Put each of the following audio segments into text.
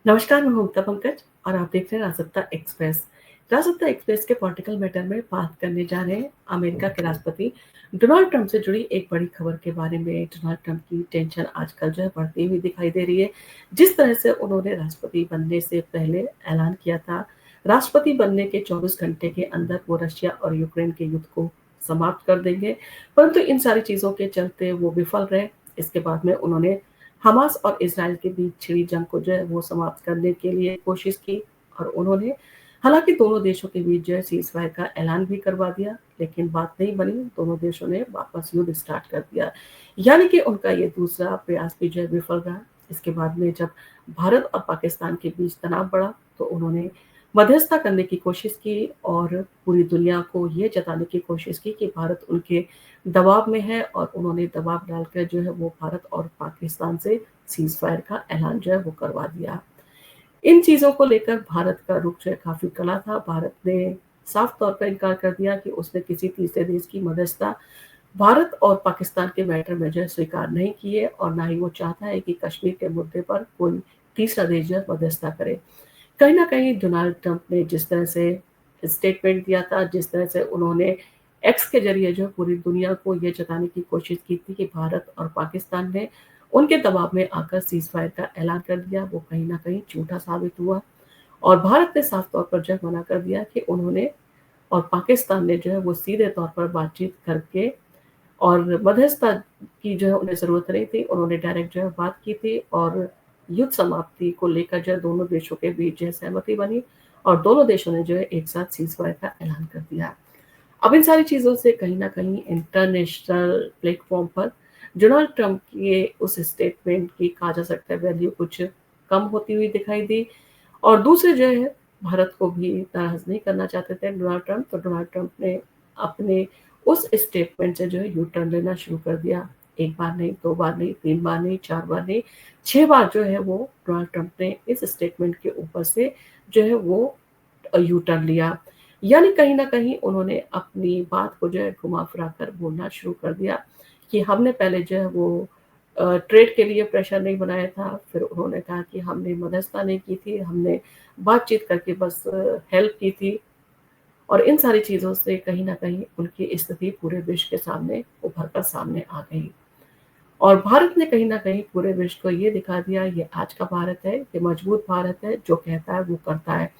नमस्कार, मैं हूं मुक्ता पंकज और आप देख रहे हैं राजसत्ता एक्सप्रेस। राजसत्ता एक्सप्रेस के पॉलिटिकल मैटर में बात करने जा रहे हैं अमेरिका के राष्ट्रपति डोनाल्ड ट्रंप से जुड़ी एक बड़ी खबर के बारे में। डोनाल्ड ट्रंप की टेंशन आजकल जो है बढ़ती हुई दिखाई दे रही है। जिस तरह से उन्होंने राष्ट्रपति बनने से पहले ऐलान किया था, राष्ट्रपति बनने के 24 घंटे के अंदर वो रशिया और यूक्रेन के युद्ध को समाप्त कर देंगे, परंतु इन सारी चीजों के चलते वो विफल रहे। इसके बाद में उन्होंने हमास और इज़राइल के बीच छिड़ी जंग को जो है वो समाप्त करने के लिए कोशिश की और उन्होंने हालाँकि दोनों देशों के बीच जो है सीज़फायर का ऐलान भी करवा दिया, लेकिन बात नहीं बनी। दोनों देशों ने वापस युद्ध स्टार्ट कर दिया। यानी कि उनका ये दूसरा प्रयास भी जो है विफल रहा। इसके बाद में जब भारत और पाकिस्तान के बीच तनाव बढ़ा, तो उन्होंने मध्यस्थता करने की कोशिश की और पूरी दुनिया को ये जताने की कोशिश की कि भारत उनके दबाव में है और उन्होंने दबाव डालकर जो है वो भारत और पाकिस्तान से सीज़ फायर का ऐलान जो है वो करवा दिया। इन चीज़ों को लेकर भारत का रुख जो है काफ़ी कड़ा था। भारत ने साफ तौर पर इनकार कर दिया कि उसने किसी तीसरे देश की मध्यस्थता भारत और पाकिस्तान के मैटर में जो है स्वीकार नहीं की है और ना ही वो चाहता है कि कश्मीर के मुद्दे पर कोई तीसरा देश जो है मध्यस्थता करे। कहीं न कहीं डोनाल्ड ट्रंप ने जिस तरह से स्टेटमेंट दिया था, जिस तरह से उन्होंने एक्स के ज़रिए जो है पूरी दुनिया को ये जताने की कोशिश की थी कि भारत और पाकिस्तान ने उनके दबाव में आकर सीज़ फायर का ऐलान कर दिया, वो कहीं न कहीं झूठा साबित हुआ और भारत ने साफ तौर पर जो है मना कर दिया कि उन्होंने और पाकिस्तान ने जो है वो सीधे तौर पर बातचीत करके और मध्यस्थता की जो है उन्हें ज़रूरत नहीं थी। उन्होंने डायरेक्ट जो है बात की थी और युद्ध समाप्ति को लेकर जो है दोनों देशों के बीच जो है सहमति बनी और दोनों देशों ने जो है एक साथ सीज़फायर का ऐलान कर दिया। अब इन सारी चीज़ों से कहीं न कहीं इंटरनेशनल प्लेटफ़ॉर्म पर डोनाल्ड ट्रंप के उस स्टेटमेंट की कहा जा सकता है वैल्यू कुछ कम होती हुई दिखाई दी और दूसरे जो है भारत को भी नाराज़ नहीं करना चाहते थे डोनाल्ड ट्रंप, तो डोनाल्ड ट्रंप ने अपने उस स्टेटमेंट से जो है यू टर्न लेना शुरू कर दिया। 1 बार नहीं, 2 बार नहीं, 3 बार नहीं, 4 बार नहीं, 6 बार जो है वो डोनाल्ड ट्रंप ने इस स्टेटमेंट के ऊपर से जो है वो यू टर्न लिया। यानी कहीं न कहीं उन्होंने अपनी बात को जो है घुमा-फिरा कर बोलना शुरू कर दिया कि हमने पहले जो है वो ट्रेड के लिए प्रेशर नहीं बनाया था। फिर उन्होंने कहा कि हमने मध्यस्थता नहीं की थी, हमने बातचीत करके बस हेल्प की थी और इन सारी चीज़ों से कहीं न कहीं उनकी स्थिति पूरे विश्व के सामने उभर कर सामने आ गई। और भारत ने कहीं न कहीं पूरे विश्व को ये दिखा दिया, ये आज का भारत है, ये मजबूत भारत है, जो कहता है वो करता है।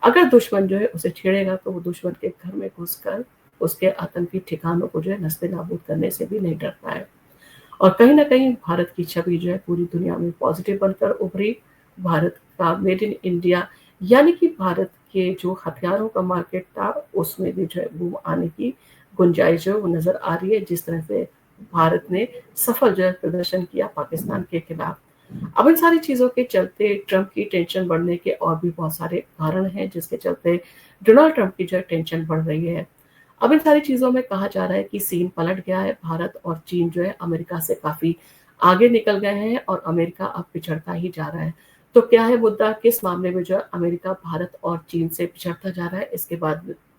अगर दुश्मन जो है उसे छेड़ेगा तो वो दुश्मन के घर में घुसकर उसके आतंकी ठिकानों को जो है नस्ते-नाबूद करने से भी नहीं डरता है। और कहीं न कहीं भारत की छवि जो है पूरी दुनिया में पॉज़िटिव बनकर उभरी। भारत का मेड इन इंडिया यानी कि भारत के जो हथियारों का मार्केट था, उसमें भी जो है बूम आने की गुंजाइश जो है वो नज़र आ रही है, जिस तरह से भारत ने सफल जो है प्रदर्शन किया पाकिस्तान के खिलाफ। अब इन सारी चीज़ों के चलते ट्रंप की टेंशन बढ़ने के और भी बहुत सारे कारण हैं, जिसके चलते डोनाल्ड ट्रंप की जो है टेंशन बढ़ रही है। अब इन सारी चीज़ों में कहा जा रहा है कि सीन पलट गया है, भारत और चीन जो है अमेरिका से काफ़ी आगे निकल गए हैं और अमेरिका अब पिछड़ता ही जा रहा है। तो क्या है मुद्दा, किस मामले में जो है अमेरिका भारत और चीन से पिछड़ता जा रहा है,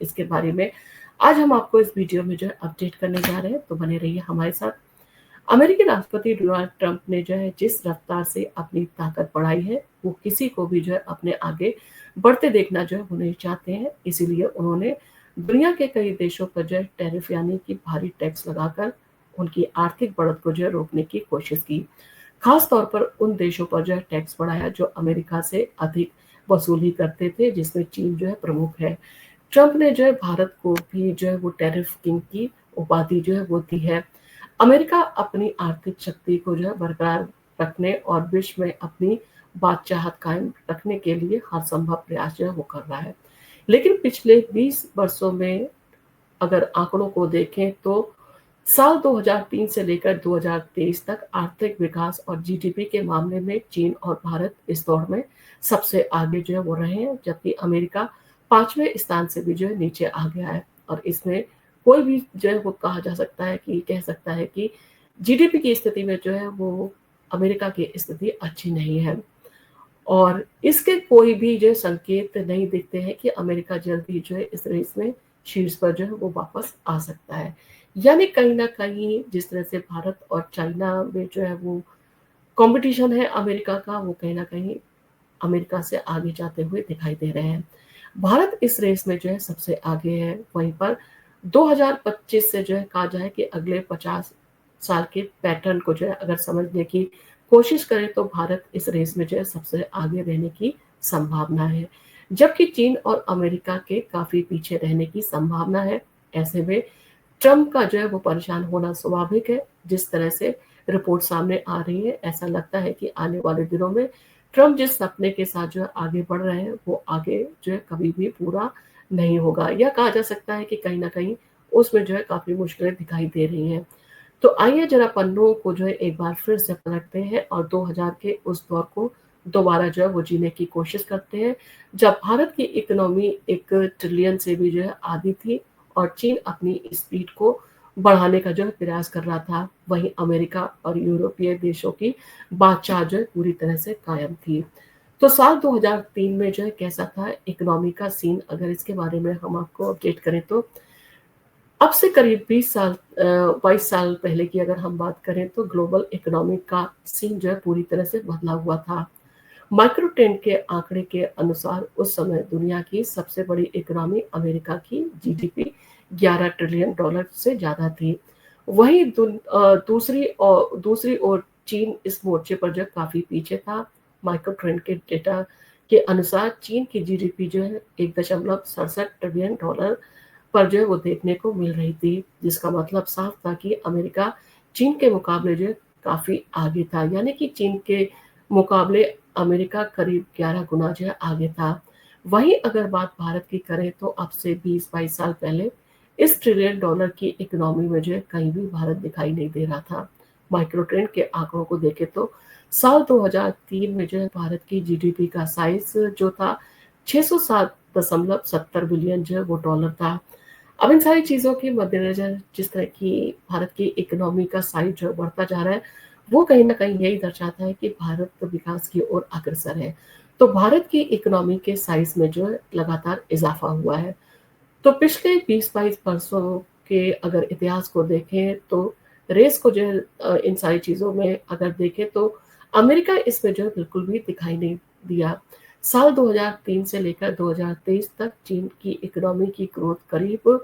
इसके बारे में आज हम आपको इस वीडियो में जो है अपडेट करने जा रहे हैं, तो बने रहिए हमारे साथ। अमेरिकी राष्ट्रपति डोनाल्ड ट्रंप ने जो है जिस रफ्तार से अपनी ताकत बढ़ाई है, वो किसी को भी जो है अपने आगे बढ़ते देखना जो है वो नहीं चाहते हैं। इसीलिए उन्होंने दुनिया के कई देशों पर जो है टैरिफ यानी कि भारी टैक्स लगाकर उनकी आर्थिक बढ़त को जो है रोकने की कोशिश की। खास तौर पर उन देशों पर जो है टैक्स बढ़ाया जो अमेरिका से अधिक वसूली करते थे, जिसमें चीन जो है प्रमुख है। ट्रंप ने जो है भारत को भी जो है वो टैरिफ किंग की उपाधि जो है वो दी है। अमेरिका अपनी आर्थिक शक्ति को जो है बरकरार रखने और विश्व में अपनी बादशाहत कायम रखने के लिए हर संभव प्रयास जो है वो कर रहा है। लेकिन पिछले 20 वर्षों में अगर आंकड़ों को देखें तो साल 2003 से लेकर 2023 तक आर्थिक विकास और जीडीपी के मामले में चीन और भारत इस दौर में सबसे आगे जो है वो रहे हैं, जबकि अमेरिका 5वें स्थान से भी जो है नीचे आ गया है। और इसमें कोई भी जो है वो कह सकता है कि जीडीपी की स्थिति में जो है वो अमेरिका की स्थिति अच्छी नहीं है। और इसके कोई भी जो है संकेत नहीं दिखते हैं कि अमेरिका जल्द ही जो है इस रेस में शीर्ष पर जो है वो वापस आ सकता है। यानी कहीं न कहीं जिस तरह से भारत और चाइना में जो है वो कॉम्पिटिशन है अमेरिका का, वो कहीं न कहीं अमेरिका से आगे जाते हुए दिखाई दे रहे हैं। भारत इस रेस में जो है सबसे आगे है। वहीं पर 2025 से जो है कहा जाए कि अगले 50 साल के पैटर्न को जो है अगर समझने की कोशिश करें तो भारत इस रेस में जो है सबसे आगे रहने की संभावना है, जबकि चीन और अमेरिका के काफी पीछे रहने की संभावना है। ऐसे में ट्रम्प का जो है वो परेशान होना स्वाभाविक है। जिस तरह से रिपोर्ट सामने आ रही है, ऐसा लगता है कि आने वाले दिनों में ट्रम्प जिस सपने के साथ जो है आगे बढ़ रहे हैं, वो आगे जो है कभी भी पूरा नहीं होगा, या कहा जा सकता है कि कहीं न कहीं उसमें जो है काफ़ी मुश्किलें दिखाई दे रही हैं। तो आइए ज़रा पन्नों को जो है एक बार फिर से पलटते हैं और 2000 के उस दौर को दोबारा जो है वो जीने की कोशिश करते हैं, जब भारत की इकोनॉमी 1 ट्रिलियन से भी जो है आधी थी और चीन अपनी स्पीड को बढ़ाने का जो है प्रयास कर रहा था। वहीं अमेरिका और यूरोपीय देशों की बादशाह जो है पूरी तरह से कायम थी। तो साल 2003 में जो है कैसा था इकोनॉमी का सीन, अगर इसके बारे में हम आपको अपडेट करें तो अब से करीब 20 साल 22 साल पहले की अगर हम बात करें तो ग्लोबल इकोनॉमी का सीन जो है पूरी तरह से बदला हुआ था। माइक्रो ट्रेंड के आंकड़े के अनुसार उस समय दुनिया की सबसे बड़ी इकोनॉमी अमेरिका की जीडीपी 11 ट्रिलियन डॉलर से ज़्यादा थी। वहीं दूसरी ओर चीन इस मोर्चे पर जो काफ़ी पीछे था। माइक्रो ट्रेंड के डेटा के अनुसार चीन की जीडीपी जो है 1.67 ट्रिलियन डॉलर पर जो है वो देखने को मिल रही थी, जिसका मतलब साफ था कि अमेरिका चीन के मुकाबले जो है काफ़ी आगे था, यानी कि चीन के मुकाबले अमेरिका करीब 11 गुना जो है आगे था। वहीं अगर बात भारत की करें तो अब से 20-22 साल पहले इस ट्रिलियन डॉलर की इकोनॉमी में जो है कहीं भी भारत दिखाई नहीं दे रहा था। माइक्रो ट्रेंड के आंकड़ों को देखें तो साल 2003 में जो है भारत की जीडीपी का साइज जो था 607.70 बिलियन जो है वो डॉलर था। अब इन सारी चीज़ों के मद्देनज़र जिस तरह की भारत की इकोनॉमी का साइज़ जो बढ़ता जा रहा है, वो कहीं न कहीं यही दर्शाता है कि भारत तो विकास की ओर अग्रसर है। तो भारत की इकोनॉमी के साइज़ में जो है लगातार इज़ाफ़ा हुआ है। तो पिछले 20-22 वर्षों के अगर इतिहास को देखें तो रेस को जो है इन सारी चीज़ों में अगर देखें तो अमेरिका इसमें जो है बिल्कुल भी दिखाई नहीं दिया। साल 2003 से लेकर 2023 तक चीन की इकोनॉमी की ग्रोथ करीब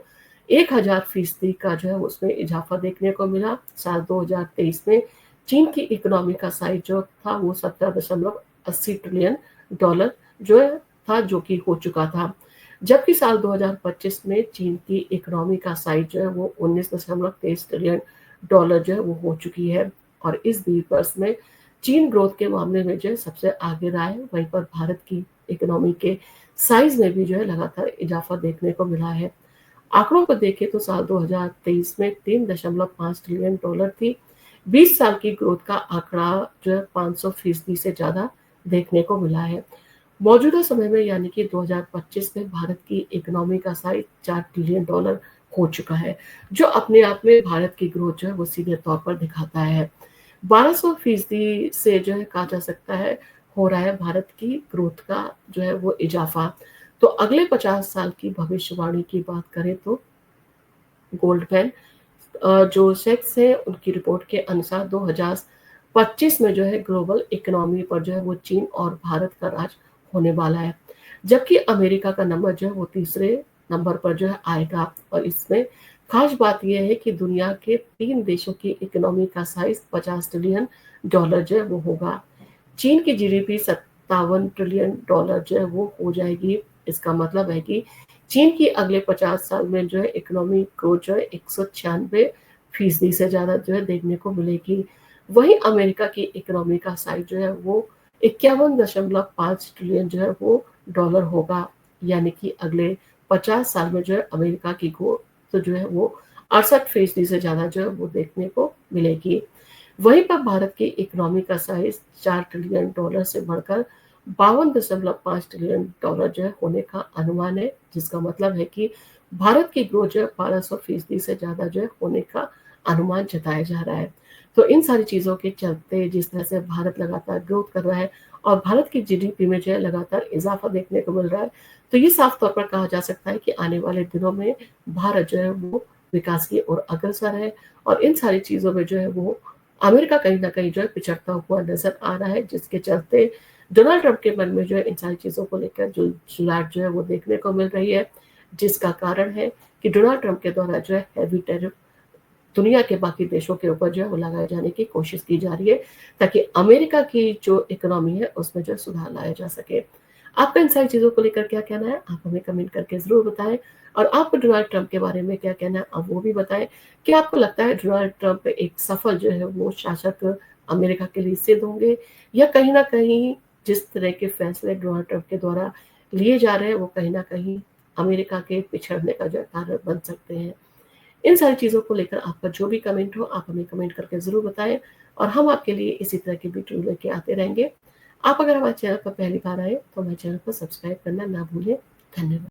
1000% का जो है उसमें इज़ाफ़ा देखने को मिला। साल 2023 में चीन की इकोनॉमी का साइज़ जो था वो 17.80 ट्रिलियन डॉलर जो है था, जो कि हो चुका था। जबकि साल 2025 में चीन की इकोनॉमी का साइज़ जो है वो 19.23 ट्रिलियन डॉलर जो है वो हो चुकी है और इस 20 वर्ष में चीन ग्रोथ के मामले में जो है सबसे आगे रहा है। वहीं पर भारत की इकोनॉमी के साइज़ में भी जो है लगातार इज़ाफ़ा देखने को मिला है। आंकड़ों को देखें तो साल 2023 में 3.5 ट्रिलियन डॉलर थी। 20 साल की ग्रोथ का आंकड़ा जो है 500% से ज़्यादा देखने को मिला है। मौजूदा समय में यानी कि 2025 में भारत की इकोनॉमी का साइज़ 4 ट्रिलियन डॉलर हो चुका है, जो अपने आप में भारत की ग्रोथ जो है वो सीधे तौर पर दिखाता है। 1200% से जो है कहा जा सकता है हो रहा है भारत की ग्रोथ का जो है वो इज़ाफ़ा। तो अगले 50 साल की भविष्यवाणी की बात करें तो गोल्डमैन जो सेक्स है उनकी रिपोर्ट के अनुसार 2025 में जो है ग्लोबल इकोनॉमी पर जो है वो चीन और भारत का राज होने वाला है, जबकि अमेरिका का नंबर जो है वो तीसरे नंबर पर जो है आएगा। और इसमें खास बात यह है कि दुनिया के 3 देशों की इकोनॉमी का साइज 50 ट्रिलियन डॉलर जो है वो होगा। चीन की जीडीपी 57 ट्रिलियन डॉलर जो है वो हो जाएगी। इसका मतलब है कि चीन की अगले 50 साल में जो है इकोनॉमिक ग्रोथ जो है 196% से ज़्यादा जो है देखने को मिलेगी। वहीं अमेरिका की इकोनॉमी का साइज़ जो है वो 51.5 ट्रिलियन जो है वो डॉलर होगा। यानी कि अगले 50 साल में जो है अमेरिका की ग्रोथ तो जो है वो 68% से ज़्यादा जो है वो देखने को मिलेगी। वहीं पर भारत की इकोनॉमी का साइज़ 4 ट्रिलियन डॉलर से बढ़कर 52.5 ट्रिलियन डॉलर जो है होने का अनुमान है, जिसका मतलब है कि भारत की ग्रोथ जो है 1200% से ज़्यादा जो है होने का अनुमान जताया जा रहा है। तो इन सारी चीज़ों के चलते जिस तरह से भारत लगातार ग्रोथ कर रहा है और भारत की जीडीपी में जो है लगातार इज़ाफ़ा देखने को मिल रहा है, तो ये साफ तौर पर कहा जा सकता है कि आने वाले दिनों में भारत जो है वो विकास की ओर अग्रसर है और इन सारी चीज़ों में जो है वो अमेरिका कहीं न कहीं जो है पिछड़ता हुआ नज़र आ रहा है, जिसके चलते डोनाल्ड ट्रंप के मन में जो है इन सारी चीज़ों को लेकर जुलझुलाहट जो है वो देखने को मिल रही है, जिसका कारण है कि डोनाल्ड ट्रंप के द्वारा जो है हेवी टैरिफ दुनिया के बाकी देशों के ऊपर जो है वो लगाए जाने की कोशिश की जा रही है, ताकि अमेरिका की जो इकोनॉमी है उसमें जो है सुधार लाया जा सके। आपका इन सारी चीज़ों को लेकर क्या कहना है? आप हमें कमेंट करके ज़रूर बताएँ और आपको डोनाल्ड ट्रंप के बारे में क्या कहना है, आप वो भी बताएँ। क्या आपको लगता है डोनाल्ड ट्रंप एक सफल जो है वो शासक अमेरिका के लिए सिद्ध होंगे, या कहीं न कहीं जिस तरह के फैसले डोनाल्ड ट्रंप के द्वारा लिए जा रहे हैं वो कहीं न कहीं अमेरिका के पिछड़ने का जो है कारण बन सकते हैं? इन सारी चीज़ों को लेकर आपका जो भी कमेंट हो, आप हमें कमेंट करके ज़रूर बताएँ और हम आपके लिए इसी तरह की वीडियो लेके आते रहेंगे। आप अगर हमारे चैनल पर पहली बार आए, तो हमारे चैनल को सब्सक्राइब करना ना भूलें। धन्यवाद।